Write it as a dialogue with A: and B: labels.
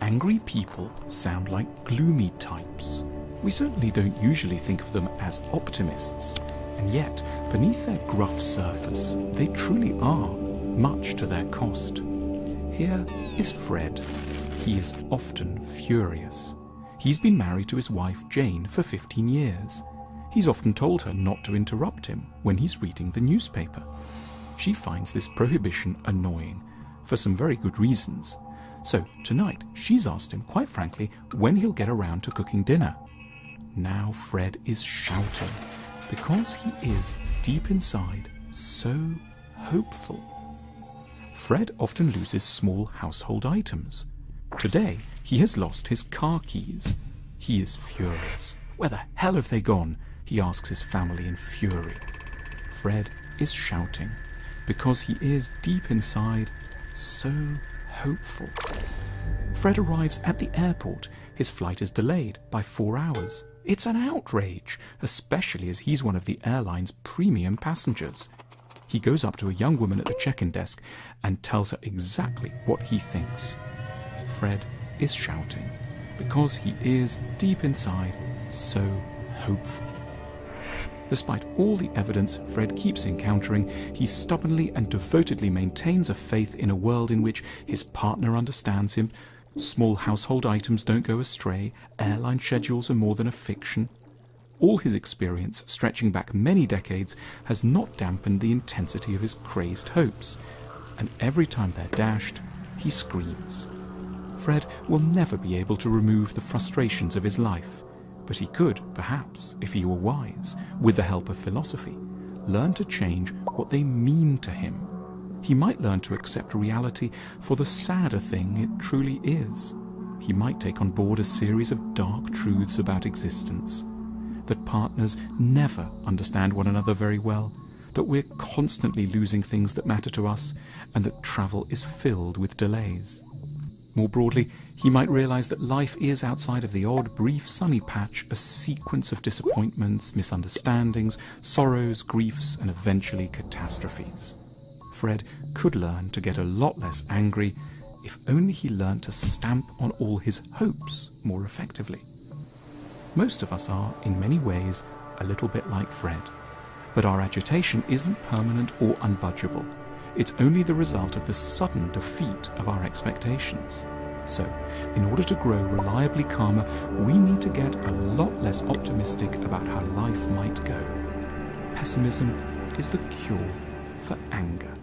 A: Angry people sound like gloomy types. We certainly don't usually think of them as optimists, and yet, beneath their gruff surface, they truly are, much to their cost. Here is Fred. He is often furious. He's been married to his wife Jane for 15 years. He's often told her not to interrupt him when he's reading the newspaper. She finds this prohibition annoying, for some very good reasons. So tonight she's asked him, quite frankly, when he'll get around to cooking dinner. Now Fred is shouting, because he is, deep inside, so hopeful. Fred often loses small household items. Today he has lost his car keys. He is furious. Where the hell have they gone? He asks his family in fury. Fred is shouting, because he is, deep inside, so hopeful. Fred arrives at the airport. His flight is delayed by 4 hours. It's an outrage, especially as he's one of the airline's premium passengers. He goes up to a young woman at the check-in desk and tells her exactly what he thinks. Fred is shouting, because he is, deep inside, so hopeful. Despite all the evidence Fred keeps encountering, he stubbornly and devotedly maintains a faith in a world in which his partner understands him, small household items don't go astray, airline schedules are more than a fiction. All his experience, stretching back many decades, has not dampened the intensity of his crazed hopes, and every time they're dashed, he screams. Fred will never be able to remove the frustrations of his life, but he could, perhaps, if he were wise, with the help of philosophy, learn to change what they mean to him. He might learn to accept reality for the sadder thing it truly is. He might take on board a series of dark truths about existence, that partners never understand one another very well, that we're constantly losing things that matter to us, and that travel is filled with delays. More broadly, he might realize that life is, outside of the odd, brief, sunny patch, a sequence of disappointments, misunderstandings, sorrows, griefs, and eventually catastrophes. Fred could learn to get a lot less angry if only he learned to stamp on all his hopes more effectively. Most of us are, in many ways, a little bit like Fred, but our agitation isn't permanent or unbudgeable. It's only the result of the sudden defeat of our expectations. So, in order to grow reliably calmer, we need to get a lot less optimistic about how life might go. Pessimism is the cure for anger.